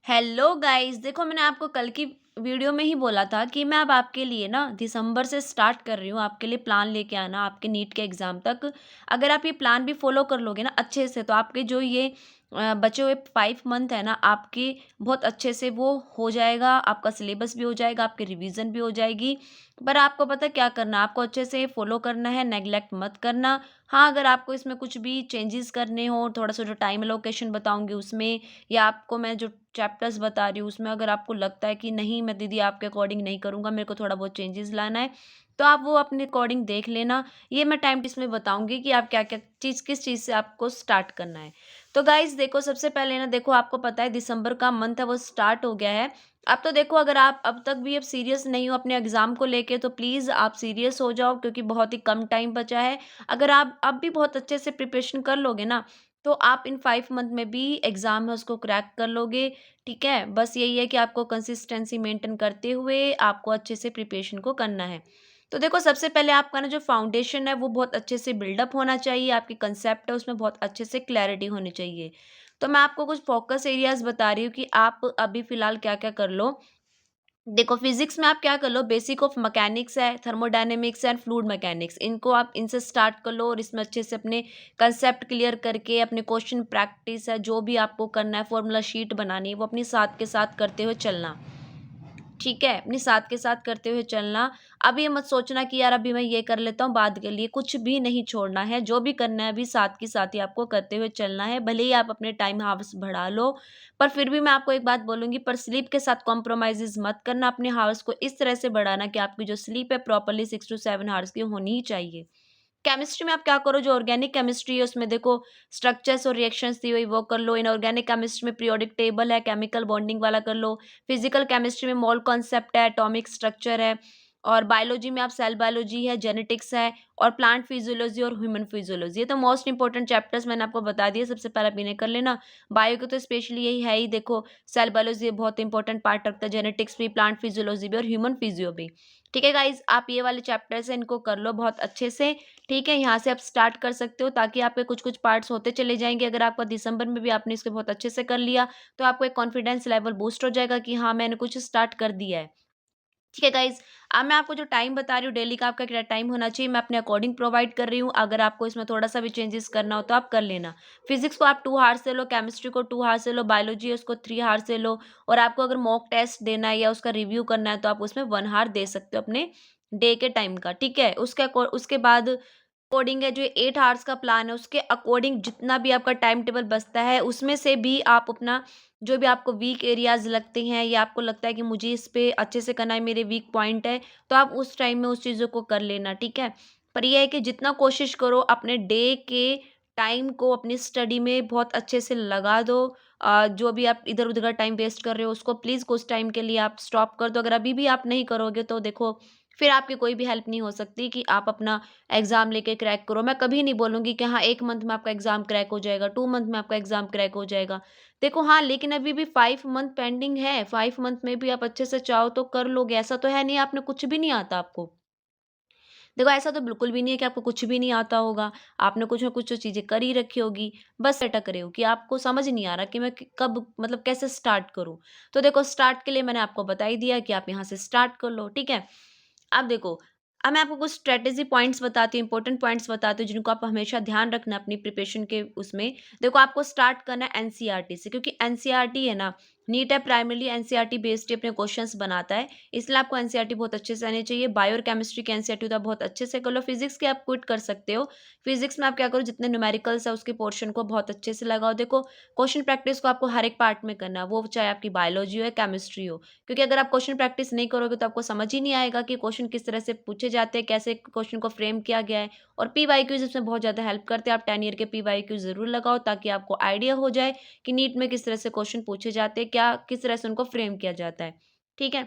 Hello guys, देखो मैंने आपको कल की वीडियो में ही बोला था कि मैं अब आपके लिए ना दिसंबर से स्टार्ट कर रही हूँ आपके लिए प्लान लेके आना आपके नीट के एग्ज़ाम तक। अगर आप ये प्लान भी फॉलो कर लोगे ना अच्छे से, तो आपके जो ये बचे हुए 5 मंथ है ना, आपकी बहुत अच्छे से वो हो जाएगा, आपका सिलेबस भी हो जाएगा, आपकी रिवीजन भी हो जाएगी। पर आपको पता है क्या करना है, आपको अच्छे से फॉलो करना है, नेग्लेक्ट मत करना। हाँ, अगर आपको इसमें कुछ भी चेंजेस करने हो, थोड़ा-सा जो टाइम एलोकेशन बताऊँगी उसमें, या आपको मैं जो चैप्टर्स बता रही हूँ उसमें अगर आपको लगता है कि नहीं, मैं दीदी आपके अकॉर्डिंग नहीं करूँगा, मेरे को थोड़ा बहुत चेंजेस लाना है, तो आप वो अपने अकॉर्डिंग देख लेना। ये मैं टाइम टिप्स में बताऊँगी कि आप क्या-क्या चीज़ किस चीज़ से आपको स्टार्ट करना है। तो गाइज़ देखो, सबसे पहले ना देखो, आपको पता है दिसंबर का मंथ है वो स्टार्ट हो गया है। अब तो देखो, अगर आप अब तक भी अब सीरियस नहीं हो अपने एग्ज़ाम को लेके, तो प्लीज़ आप सीरियस हो जाओ, क्योंकि बहुत ही कम टाइम बचा है। अगर आप अब भी बहुत अच्छे से प्रिपरेशन कर लोगे ना, तो आप इन 5 मंथ में भी एग्ज़ाम है उसको क्रैक कर लोगे। ठीक है? बस यही है कि आपको कंसिस्टेंसी मेंटेन करते हुए आपको अच्छे से प्रिपरेशन को करना है। तो देखो, सबसे पहले आपका ना जो फाउंडेशन है वो बहुत अच्छे से बिल्डअप होना चाहिए, आपकी कंसेप्ट है उसमें बहुत अच्छे से क्लैरिटी होनी चाहिए। तो मैं आपको कुछ फ़ोकस एरियाज़ बता रही हूँ कि आप अभी फ़िलहाल क्या-क्या कर लो। देखो, फिज़िक्स में आप क्या कर लो, बेसिक ऑफ मैकेनिक्स है, थर्मोडायनामिक्स है एंड फ्लूइड मैकेनिक्स, इनको आप इनसे स्टार्ट कर लो और इसमें अच्छे से अपने कंसेप्ट क्लियर करके अपने क्वेश्चन प्रैक्टिस है, जो भी आपको करना है, फॉर्मूला शीट बनानी है, वो अपनी साथ के साथ करते हुए चलना। ठीक है? अपने साथ के साथ करते हुए चलना। अब ये मत सोचना कि यार अभी मैं ये कर लेता हूँ बाद के लिए, कुछ भी नहीं छोड़ना है। जो भी करना है अभी साथ के साथ ही आपको करते हुए चलना है। भले ही आप अपने टाइम हार्स बढ़ा लो, पर फिर भी मैं आपको एक बात बोलूँगी, पर स्लीप के साथ कॉम्प्रोमाइज़ेज़ मत करना। अपने हार्स को इस तरह से बढ़ाना कि आपकी जो स्लीप है प्रॉपर्ली 6 टू 7 हार्स की होनी ही चाहिए। केमिस्ट्री में आप क्या करो, जो ऑर्गेनिक केमिस्ट्री है उसमें देखो स्ट्रक्चर्स और रिएक्शंस दी हुई वो कर लो। इनऑर्गेनिक केमिस्ट्री में पीरियोडिक टेबल है, केमिकल बॉन्डिंग वाला कर लो। फिजिकल केमिस्ट्री में मोल कॉन्सेप्ट है, एटॉमिक स्ट्रक्चर है। और बायोलॉजी में आप सेल बायोलॉजी है, जेनेटिक्स है, और प्लांट फिजियोलॉजी और ह्यूमन फिजियोलॉजी। ये तो मोस्ट इंपॉर्टेंट चैप्टर्स मैंने आपको बता दिए, सबसे पहले आप इन्हें कर लेना। बायो के तो स्पेशली यही है ही, देखो सेल बायोलॉजी बहुत इंपॉर्टेंट पार्ट रखता है, जेनेटिक्स भी, प्लांट फिजियोलॉजी भी और ह्यूमन फिजियो भी। ठीक है गाइज, आप ये वाले चैप्टर्स हैं इनको कर लो बहुत अच्छे से। ठीक है, यहाँ से आप स्टार्ट कर सकते हो, ताकि आपके कुछ-कुछ पार्ट्स होते चले जाएँगे। अगर आपका दिसंबर में भी आपने इसको बहुत अच्छे से कर लिया, तो आपको एक कॉन्फिडेंस लेवल बूस्ट हो जाएगा कि हाँ, मैंने कुछ स्टार्ट कर दिया है। ठीक है गाइज़, अब मैं आपको जो टाइम बता रही हूँ डेली का आपका क्या टाइम होना चाहिए, मैं अपने अकॉर्डिंग प्रोवाइड कर रही हूँ। अगर आपको इसमें थोड़ा-सा भी चेंजेस करना हो तो आप कर लेना। फिज़िक्स को आप 2 हार्स से लो, केमिस्ट्री को 2 हार्स से लो, बायोलॉजी है उसको 3 हार्स से लो, और आपको अगर मॉक टेस्ट देना है या उसका रिव्यू करना है, तो आप उसमें 1 हावर दे सकते हो अपने डे के टाइम का। ठीक है? उसके बाद अकॉर्डिंग है जो 8 आवर्स का प्लान है, उसके अकॉर्डिंग जितना भी आपका टाइम टेबल बचता है, उसमें से भी आप अपना जो भी आपको वीक एरियाज़ लगते हैं या आपको लगता है कि मुझे इस पे अच्छे से करना है, मेरे वीक पॉइंट है, तो आप उस टाइम में उस चीज़ों को कर लेना, ठीक है? पर ये है कि जितना कोशिश करो अपने डे के टाइम को अपनी स्टडी में बहुत अच्छे से लगा दो। जो भी आप इधर-उधर का टाइम वेस्ट कर रहे हो, उसको प्लीज़ कुछ टाइम के लिए आप स्टॉप कर दो। अगर अभी भी आप नहीं करोगे, तो देखो फिर आपकी कोई भी हेल्प नहीं हो सकती कि आप अपना एग्ज़ाम लेके क्रैक करो। मैं कभी नहीं बोलूँगी कि हाँ, 1 मंथ में आपका एग्ज़ाम क्रैक हो जाएगा, 2 मंथ में आपका एग्ज़ाम क्रैक हो जाएगा। देखो हाँ, लेकिन अभी भी 5 मंथ पेंडिंग है, 5 मंथ में भी आप अच्छे से चाहो तो कर लोगे। ऐसा तो है नहीं आपने कुछ भी नहीं आता आपको। देखो, ऐसा तो बिल्कुल भी नहीं है कि आपको कुछ भी नहीं आता होगा। आपने कुछ न कुछ तो चीज़ें कर ही रखी होगी। बस अटक रहे हो कि आपको समझ नहीं आ रहा कि मैं क कब मतलब कैसे स्टार्ट करूँ। तो देखो, स्टार्ट के लिए मैंने आपको बता ही दिया कि आप यहाँ से स्टार्ट कर लो, ठीक है? अब देखो, अब मैं आपको कुछ स्ट्रैटेजी पॉइंट्स बताती हूँ, इंपॉर्टेंट पॉइंट्स बताती हूँ, जिनको आप हमेशा ध्यान रखना अपनी प्रिपरेशन के उसमें। देखो, आपको स्टार्ट करना है एनसीईआरटी से, क्योंकि एनसीईआरटी है ना, नीट है प्राइमरीली एनसीईआरटी बेस्ड ही अपने क्वेश्चंस बनाता है, इसलिए आपको एनसीईआरटी बहुत अच्छे से आनी चाहिए। बायो और केमिस्ट्री की एनसीईआरटी तो आप बहुत अच्छे से कर लो। फिजिक्स के आप क्विट कर सकते हो। फिजिक्स में आप क्या करो, जितने न्यूमेरिकल्स है उसके पोर्शन को बहुत अच्छे से लगाओ। देखो, क्वेश्चन प्रैक्टिस को आपको हर एक पार्ट में करना है, वो चाहे आपकी बायोलॉजी हो या केमिस्ट्री हो। क्योंकि अगर आप क्वेश्चन प्रैक्टिस नहीं करोगे, तो आपको समझ ही नहीं आएगा कि क्वेश्चन किस तरह से पूछे जाते हैं, कैसे क्वेश्चन को फ्रेम किया गया है। और पीवाईक्यूज इसमें बहुत ज़्यादा हेल्प करते हैं। आप 10 ईयर के पीवाईक्यूज ज़रूर लगाओ, ताकि आपको आइडिया हो जाए कि नीट में किस तरह से क्वेश्चन पूछे जाते हैं, क्या किस तरह से उनको फ्रेम किया जाता है। ठीक है?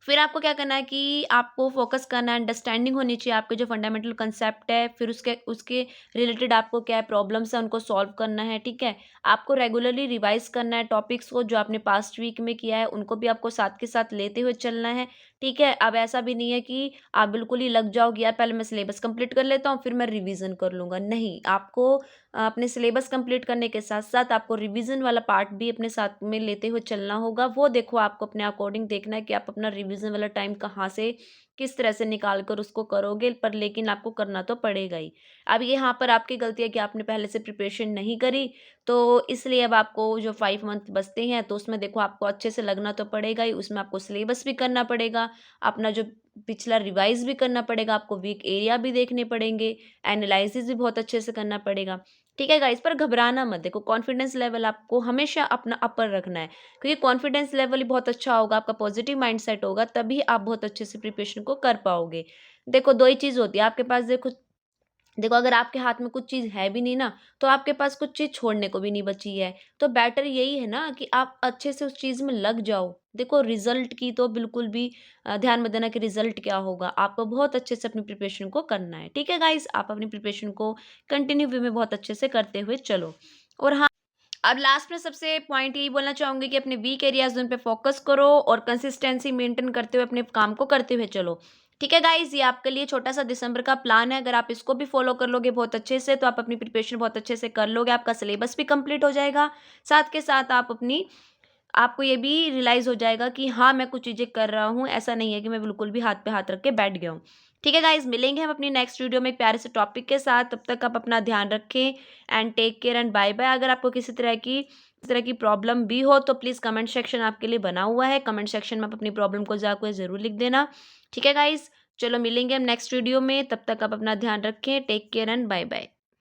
फिर आपको क्या करना है कि आपको फ़ोकस करना है, अंडरस्टैंडिंग होनी चाहिए आपके जो फंडामेंटल कांसेप्ट है, फिर उसके उसके रिलेटेड आपको क्या है प्रॉब्लम्स हैं, उनको सॉल्व करना है, ठीक है? आपको रेगुलरली रिवाइज़ करना है टॉपिक्स को, जो आपने पास्ट वीक में किया है, उनको भी आपको साथ के साथ लेते हुए चलना है, ठीक है? अब ऐसा भी नहीं है कि आप बिल्कुल ही लग जाओ कि यार पहले मैं सिलेबस कंप्लीट कर लेता हूँ, फिर मैं रिवीज़न कर लूँगा। नहीं, आपको अपने सिलेबस कंप्लीट करने के साथ-साथ आपको रिवीज़न वाला पार्ट भी अपने साथ में लेते हुए चलना होगा। वो देखो आपको अपने अकॉर्डिंग देखना है कि आप अपना रिवीज़न वाला टाइम कहाँ से, किस तरह से निकाल कर उसको करोगे, पर लेकिन आपको करना तो पड़ेगा ही। अब यहाँ पर आपकी गलती है कि आपने पहले से प्रिपरेशन नहीं करी, तो इसलिए अब आपको जो 5 मंथ बचते हैं, तो उसमें देखो आपको अच्छे से लगना तो पड़ेगा ही, उसमें आपको सिलेबस भी करना पड़ेगा, अपना जो पिछला रिवाइज़ भी करना पड़ेगा, आपको वीक एरिया भी देखने पड़ेंगे, एनालिसिस भी बहुत अच्छे से करना पड़ेगा। ठीक है गाइस, पर घबराना मत, देखो कॉन्फिडेंस लेवल आपको हमेशा अपना अपर रखना है, क्योंकि कॉन्फिडेंस लेवल ही बहुत अच्छा होगा, आपका पॉजिटिव माइंडसेट होगा, तभी आप बहुत अच्छे से प्रिपरेशन को कर पाओगे। देखो 2 ही चीज़ होती है, आपके पास देखो देखो अगर आपके हाथ में कुछ चीज़ है भी नहीं ना, तो आपके पास कुछ चीज़ छोड़ने को भी नहीं बची है। तो बेटर यही है ना कि आप अच्छे से उस चीज़ में लग जाओ। देखो रिज़ल्ट की तो बिल्कुल भी ध्यान मत देना कि रिज़ल्ट क्या होगा। आपको बहुत अच्छे से अपनी प्रिपरेशन को करना है। ठीक है गाइज़? आप अपनी प्रिपरेशन को कंटिन्यू वे में बहुत अच्छे से करते हुए चलो। और हाँ, अब लास्ट में सबसे पॉइंट यही बोलना चाहूँगी कि अपने वीक एरियाज़ उन पे फ़ोकस करो और कंसिस्टेंसी मेंटेन करते हुए अपने काम को करते हुए चलो। ठीक है गाइज़, ये आपके लिए छोटा-सा दिसंबर का प्लान है, अगर आप इसको भी फ़ॉलो कर लोगे बहुत अच्छे से, तो आप अपनी प्रिपरेशन बहुत अच्छे से कर लोगे, आपका सिलेबस भी कंप्लीट हो जाएगा। साथ के साथ आपको ये भी रियलाइज़ हो जाएगा कि हाँ, मैं कुछ चीज़ें कर रहा हूँ, ऐसा नहीं है कि मैं बिल्कुल भी हाथ पे हाथ रख के बैठ गया हूँ। ठीक है गाइज़, मिलेंगे हम अपनी नेक्स्ट वीडियो में एक प्यारे से टॉपिक के साथ, तब तक आप अपना ध्यान रखें and take care and bye bye. अगर आपको किसी तरह की प्रॉब्लम भी हो तो प्लीज़ कमेंट सेक्शन आपके लिए बना हुआ है, कमेंट सेक्शन में आप अपनी प्रॉब्लम को जाकर ज़रूर लिख देना। ठीक है गाइज़, चलो मिलेंगे हम नेक्स्ट वीडियो में, तब तक आप अपना ध्यान रखें, टेक केयर एंड बाय-बाय।